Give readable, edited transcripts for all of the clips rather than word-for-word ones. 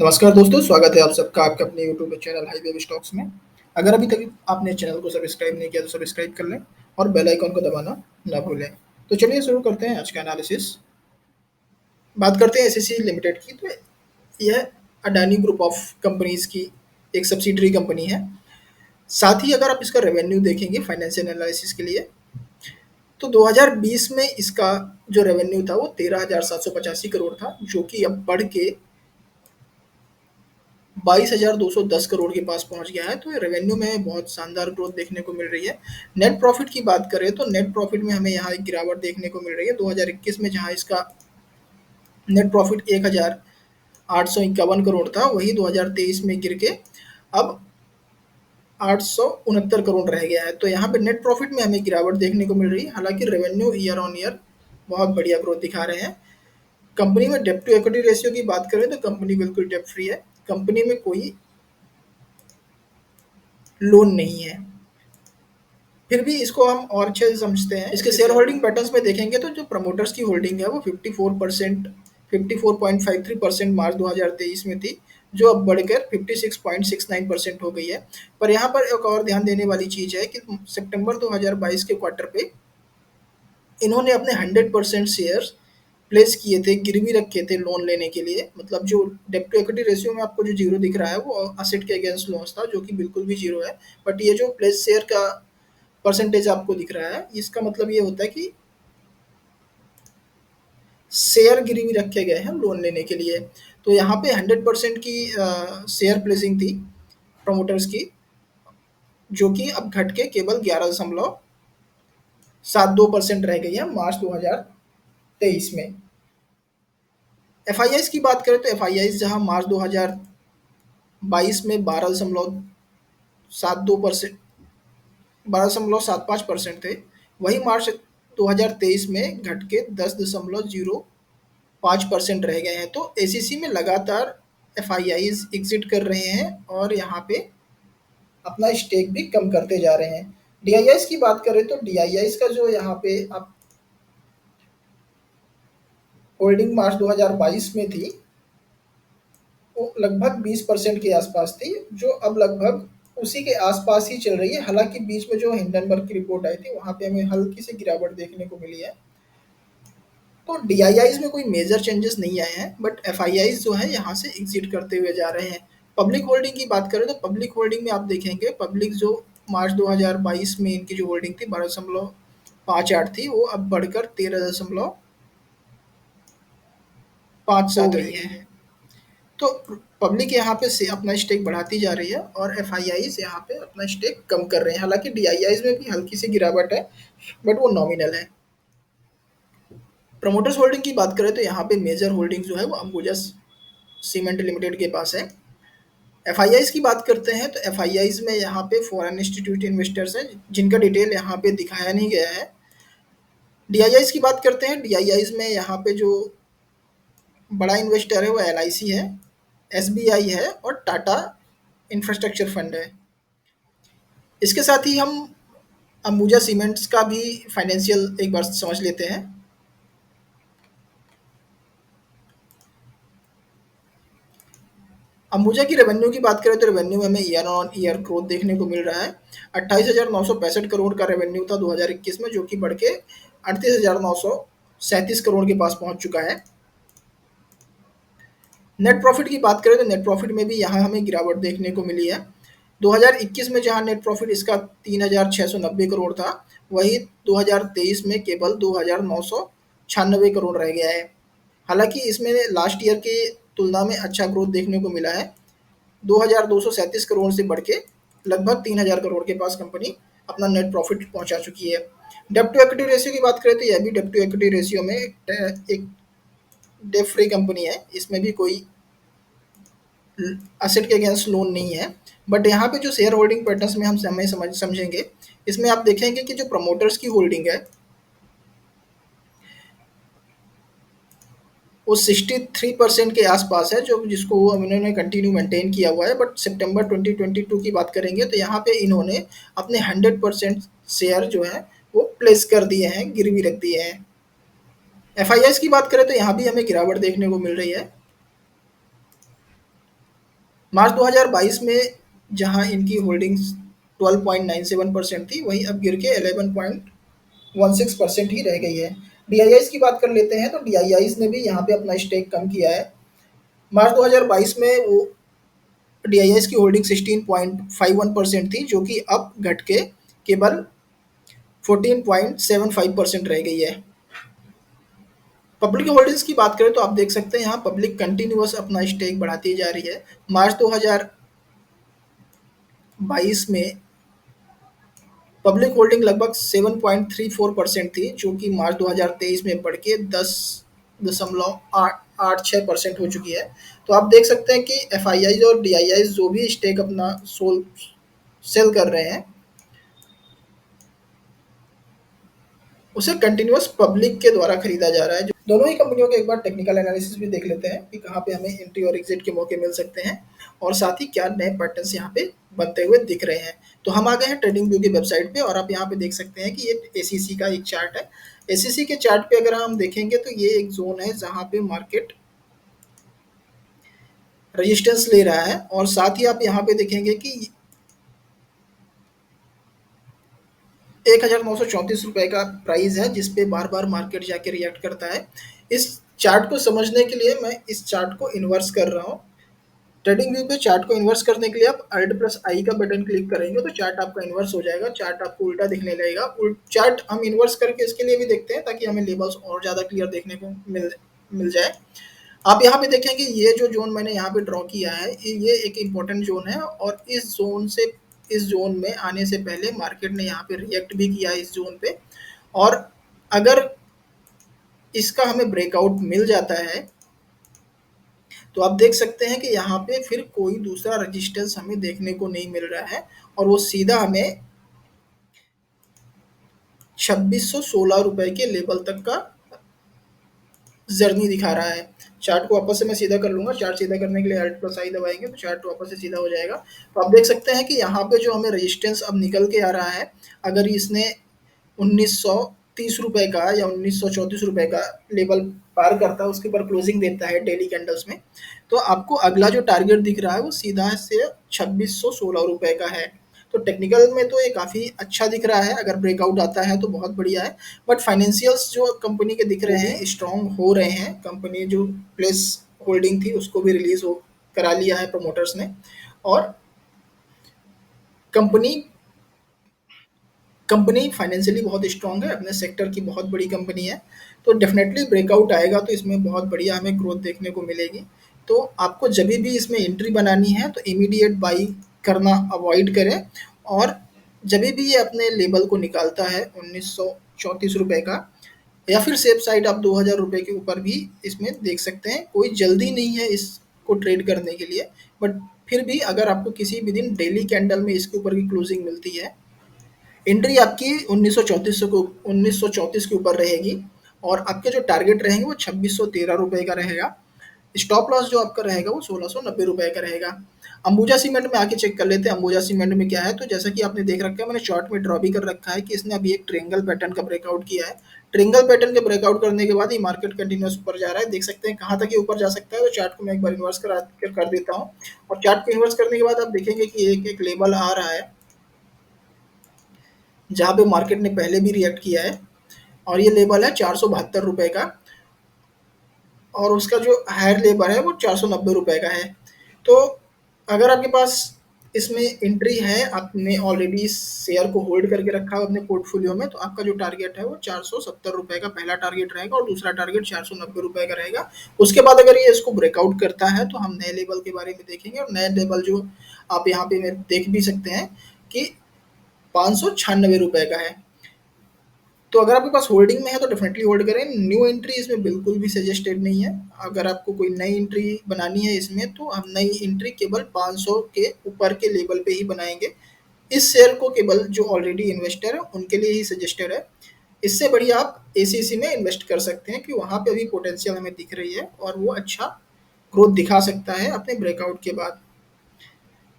नमस्कार दोस्तों, स्वागत है आप सबका आपके अपने यूट्यूब चैनल हाईवे स्टॉक्स में। अगर अभी तक आपने चैनल को सब्सक्राइब नहीं किया तो सब्सक्राइब कर लें और बेल आइकन को दबाना ना भूलें। तो चलिए शुरू करते हैं आज का एनालिसिस। बात करते हैं एसएससी लिमिटेड की। तो यह अडानी ग्रुप ऑफ कंपनीज की एक सब्सिडरी कंपनी है। साथ ही अगर आप इसका रेवेन्यू देखेंगे फाइनेंशियल एनालिसिस के लिए, तो 2020 में इसका जो रेवेन्यू था वो 13,785 करोड़ था, जो कि अब बढ़ के 22,210 करोड़ के पास पहुंच गया है। तो रेवेन्यू में बहुत शानदार ग्रोथ देखने को मिल रही है। नेट प्रॉफिट की बात करें तो नेट प्रॉफिट में हमें यहाँ एक गिरावट देखने को मिल रही है। 2021 में जहाँ इसका नेट प्रॉफिट 1,851 करोड़ था, वही 2023 में गिर के अब 869 करोड़ रह गया है। तो यहाँ पे नेट प्रॉफिट में हमें गिरावट देखने को मिल रही है। हालांकि रेवेन्यू ईयर ऑन ईयर बहुत बढ़िया ग्रोथ दिखा रहे हैं। कंपनी में डेप्ट टू इक्विटी रेशियो की बात करें तो कंपनी बिल्कुल डेप्ट फ्री है। कंपनी में कोई लोन नहीं है। फिर भी इसको हम और अच्छे से समझते हैं। इसके शेयर होल्डिंग पैटर्न्स में देखेंगे तो जो प्रमोटर्स की होल्डिंग है वो 54%, 54.53% मार्च 2023 में थी, जो अब बढ़कर 56.69% हो गई है। पर यहाँ पर एक और ध्यान देने वाली चीज़ है कि सितंबर 2022 के क्वार्टर पे इन्होंने अपने 100% शेयर्स प्लेस किए थे, गिरवी रखे थे लोन लेने के लिए। मतलब जो डेब्ट टू इक्विटी रेशियो में आपको जो जीरो दिख रहा है वो असेट के अगेंस्ट लोन्स था, जो कि बिल्कुल भी जीरो है। बट ये जो प्लेस शेयर का परसेंटेज आपको दिख रहा है, इसका मतलब ये होता है कि शेयर गिरवी रखे गए हैं लोन लेने के लिए। तो यहाँ पे 100% की शेयर प्लेसिंग थी प्रमोटर्स की, जो कि अब घट के केवल 11.72% रह गई है मार्च 2023 में। एफ की बात करें तो एफ जहाँ मार्च 2022 में 12.72% 12.75% थे, वही मार्च 2023 में घट के 10.05% रह गए हैं। तो एसीसी में लगातार एफआईआईज एग्जिट कर रहे हैं और यहाँ पे अपना स्टेक भी कम करते जा रहे हैं। डीआईआईज की बात करें तो डीआईआईज का जो यहाँ पे आप होल्डिंग मार्च 2022 में थी वो लगभग 20% के आसपास थी, जो अब लगभग उसी के आसपास ही चल रही है। हालांकि बीच में जो हिंडनबर्ग की रिपोर्ट आई थी वहाँ पे हमें हल्की सी गिरावट देखने को मिली है। तो डीआईआईज में कोई मेजर चेंजेस नहीं आए हैं, बट एफआईआईज जो है यहाँ से एग्जिट करते हुए जा रहे हैं। पब्लिक होल्डिंग की बात करें तो पब्लिक होल्डिंग में आप देखेंगे पब्लिक जो मार्च 2022 में इनकी जो होल्डिंग थी 12.58 थी, वो अब बढ़कर 13.57 रही है। तो पब्लिक यहाँ पे से अपना स्टेक बढ़ाती जा रही है और एफआईआईज यहाँ पे अपना स्टेक कम कर रहे हैं। हालांकि डीआईआईज में भी हल्की सी गिरावट है, बट वो नॉमिनल है। प्रमोटर्स होल्डिंग की बात करें तो यहाँ पे मेजर होल्डिंग जो है वो अंबुजा सीमेंट लिमिटेड के पास है। एफआईआईज की बात करते हैं तो एफआईआईज में यहाँ पे फॉरेन इंस्टीट्यूट इन्वेस्टर्स हैं, जिनका डिटेल यहाँ पे दिखाया नहीं गया है। डीआईआईज की बात करते हैं, डीआईआईज में यहाँ पे जो बड़ा इन्वेस्टर है वो एलआईसी है, एसबीआई है और टाटा इंफ्रास्ट्रक्चर फंड है। इसके साथ ही हम अंबुजा सीमेंट्स का भी फाइनेंशियल एक बार समझ लेते हैं। अंबुजा की रेवेन्यू की बात करें तो रेवेन्यू में हमें ईयर ऑन ईयर ग्रोथ देखने को मिल रहा है। 28,965 करोड़ का रेवेन्यू था 2021 में, जो कि बढ़ के 38,937 करोड़ के पास पहुंच चुका है। नेट प्रॉफिट की बात करें तो नेट प्रॉफिट में भी यहाँ हमें गिरावट देखने को मिली है। 2021 में जहाँ नेट प्रॉफिट इसका 3,690 करोड़ था, वही 2023 में केवल 2,996 करोड़ रह गया है। हालांकि इसमें लास्ट ईयर की तुलना में अच्छा ग्रोथ देखने को मिला है। 2,237 करोड़ से बढ़ के लगभग 3,000 करोड़ के पास कंपनी अपना नेट प्रॉफिट पहुंचा चुकी है। डेब्ट टू इक्विटी रेशियो की बात करें तो यह भी डेब्ट टू इक्विटी रेशियो में एक डेट फ्री कंपनी है। इसमें भी कोई असेट के अगेंस्ट लोन नहीं है। बट यहाँ पे जो शेयर होल्डिंग पैटर्न्स में हम समझेंगे, इसमें आप देखेंगे कि जो प्रमोटर्स की होल्डिंग है वो 63% के आसपास है, जो जिसको वो इन्होंने कंटिन्यू मेंटेन किया हुआ है। बट सितंबर 2022 की बात करेंगे तो यहाँ पे इन्होंने अपने 100% शेयर जो है वो प्लेस कर दिए हैं, गिरवी रख दिए हैं। एफआईएस की बात करें तो यहाँ भी हमें गिरावट देखने को मिल रही है। मार्च 2022 में जहां इनकी होल्डिंग्स 12.97% थी, वहीं अब गिर के 11.16% ही रह गई है। डीआईआईस की बात कर लेते हैं, तो डीआईआईस ने भी यहाँ पे अपना स्टेक कम किया है। मार्च 2022 में वो डीआईआईस की होल्डिंग 16.51% थी, जो कि अब घट के केवल 14.75% रह गई है। पब्लिक होल्डिंग्स की बात करें तो आप देख सकते हैं यहाँ पब्लिक कंटिन्यूअस अपना स्टेक बढ़ाती जा रही है। मार्च 2022 में पब्लिक होल्डिंग लगभग 7.34% थी, जो कि मार्च 2023 में बढ़ के 10.86% हो चुकी है। तो आप देख सकते हैं कि एफ और डी जो भी स्टेक अपना सेल कर रहे हैं, उसे कंटिन्यूअस पब्लिक के द्वारा खरीदा जा रहा है। दोनों ही कंपनियों के एक बार टेक्निकल एनालिसिस भी देख लेते हैं कि कहाँ पे हमें एंट्री और एग्जिट के मौके मिल सकते हैं, और साथ ही क्या नए पैटर्न्स यहाँ पे बनते हुए दिख रहे हैं। तो हम आ गए हैं ट्रेडिंग व्यू की वेबसाइट पे, और आप यहाँ पे देख सकते हैं कि ये एसीसी का एक चार्ट है। एसीसी के चार्ट पे अगर हम देखेंगे तो ये एक जोन है जहाँ पे मार्केट रेजिस्टेंस ले रहा है, और साथ ही आप यहाँ पे देखेंगे कि 1934 रुपए का प्राइस है, जिस पे बार बार मार्केट जाके रिएक्ट करता है। इस चार्ट को समझने के लिए मैं इस चार्ट को इन्वर्स कर रहा हूँ। ट्रेडिंग व्यू पे चार्ट को इन्वर्स करने के लिए आप अल्ट प्लस आई का बटन क्लिक करेंगे तो चार्ट आपका इन्वर्स हो जाएगा, चार्ट आपको उल्टा दिखने लगेगा। चार्ट हम इन्वर्स करके इसके लिए भी देखते हैं ताकि हमें लेबल्स और ज़्यादा क्लियर देखने को मिल जाए। आप यहाँ पे देखेंगे ये जो जोन मैंने यहाँ पे ड्रॉ किया है, ये एक इम्पोर्टेंट जोन है, और इस जोन में आने से पहले मार्केट ने यहाँ पे रिएक्ट भी किया है इस जोन पे, और अगर इसका हमें ब्रेकआउट मिल जाता है तो आप देख सकते हैं कि यहाँ पे फिर कोई दूसरा रेजिस्टेंस हमें देखने को नहीं मिल रहा है, और वो सीधा हमें 2616 रुपए के लेवल तक का जर्नी दिखा रहा है। चार्ट को वापस से मैं सीधा कर लूंगा, चार्ट सीधा करने के लिए अल्ट प्लस आई दबाएंगे तो चार्ट वापस से सीधा हो जाएगा। तो आप देख सकते हैं कि यहाँ पे जो हमें रेजिस्टेंस अब निकल के आ रहा है, अगर इसने 1930 रुपए का या 1934 रुपए का लेवल पार करता है, उसके ऊपर क्लोजिंग देता है डेली कैंडल्स में, तो आपको अगला जो टारगेट दिख रहा है वो सीधा से 2616 रुपए का है। तो टेक्निकल में तो ये काफ़ी अच्छा दिख रहा है, अगर ब्रेकआउट आता है तो बहुत बढ़िया है। बट फाइनेंशियल्स जो कंपनी के दिख रहे हैं स्ट्रॉन्ग हो रहे हैं। कंपनी जो प्लेस होल्डिंग थी उसको भी रिलीज हो करा लिया है प्रमोटर्स ने, और कंपनी कंपनी फाइनेंशियली बहुत स्ट्रांग है, अपने सेक्टर की बहुत बड़ी कंपनी है। तो डेफिनेटली ब्रेकआउट आएगा तो इसमें बहुत बढ़िया हमें ग्रोथ देखने को मिलेगी। तो आपको जब भी इसमें एंट्री बनानी है तो इमीडिएट बाई करना अवॉइड करें, और जब भी ये अपने लेवल को निकालता है 1934 रुपए का, या फिर सेफ साइड आप 2000 रुपए के ऊपर भी इसमें देख सकते हैं। कोई जल्दी नहीं है इसको ट्रेड करने के लिए, बट फिर भी अगर आपको किसी भी दिन डेली कैंडल में इसके ऊपर की क्लोजिंग मिलती है, एंट्री आपकी 1934 के ऊपर रहेगी, और आपके जो टारगेट रहेंगे वो 2613 रुपए का रहेगा। स्टॉप लॉस जो आपका रहेगा वो 1690 रुपए का रहेगा। अंबुजा सीमेंट में आके चेक कर लेते हैं अंबुजा सीमेंट में क्या है। तो जैसा कि आपने देख रखा है, मैंने चार्ट में ड्रॉ भी कर रखा है कि इसने अभी एक ट्रेंगल पैटर्न का ब्रेकआउट किया है। ट्रेंगल पैटर्न के ब्रेकआउट करने के बाद ये मार्केट कंटिन्यूस ऊपर जा रहा है। देख सकते हैं कहाँ तक ये ऊपर जा सकता है। तो चार्ट को मैं एक बार इन्वर्स कर देता हूँ, और चार्ट को इन्वर्स करने के बाद आप देखेंगे कि एक एक लेवल आ रहा है जहाँ पे मार्केट ने पहले भी रिएक्ट किया है, और ये लेवल है 472 रुपए का, और उसका जो हायर लेवल है वो 490 रुपए का है। तो अगर आपके पास इसमें एंट्री है, आपने ऑलरेडी इस शेयर को होल्ड करके रखा है अपने पोर्टफोलियो में, तो आपका जो टारगेट है वो 470 रुपए का पहला टारगेट रहेगा, और दूसरा टारगेट 490 रुपए का रहेगा। उसके बाद अगर ये इसको ब्रेकआउट करता है तो हम नए लेवल के बारे में देखेंगे, और नए लेवल जो आप यहाँ पे देख भी सकते हैं कि 596 रुपए का है। तो अगर आपके पास होल्डिंग में है तो डेफिनेटली होल्ड करें। न्यू एंट्री इसमें बिल्कुल भी सजेस्टेड नहीं है। अगर आपको कोई नई एंट्री बनानी है इसमें, तो हम नई एंट्री केवल 500 के ऊपर के लेवल पे ही बनाएंगे। इस शेयर को केवल जो ऑलरेडी इन्वेस्टर है उनके लिए ही सजेस्टेड है। इससे बढ़िया आप एसीसी में इन्वेस्ट कर सकते हैं कि वहाँ पे अभी पोटेंशियल हमें दिख रही है, और वो अच्छा ग्रोथ दिखा सकता है अपने ब्रेकआउट के बाद।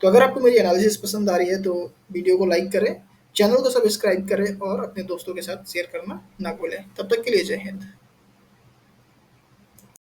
तो अगर आपको मेरी एनालिसिस पसंद आ रही है तो वीडियो को लाइक करें, चैनल को सब्सक्राइब करें, और अपने दोस्तों के साथ शेयर करना ना भूलें। तब तक के लिए जय हिंद।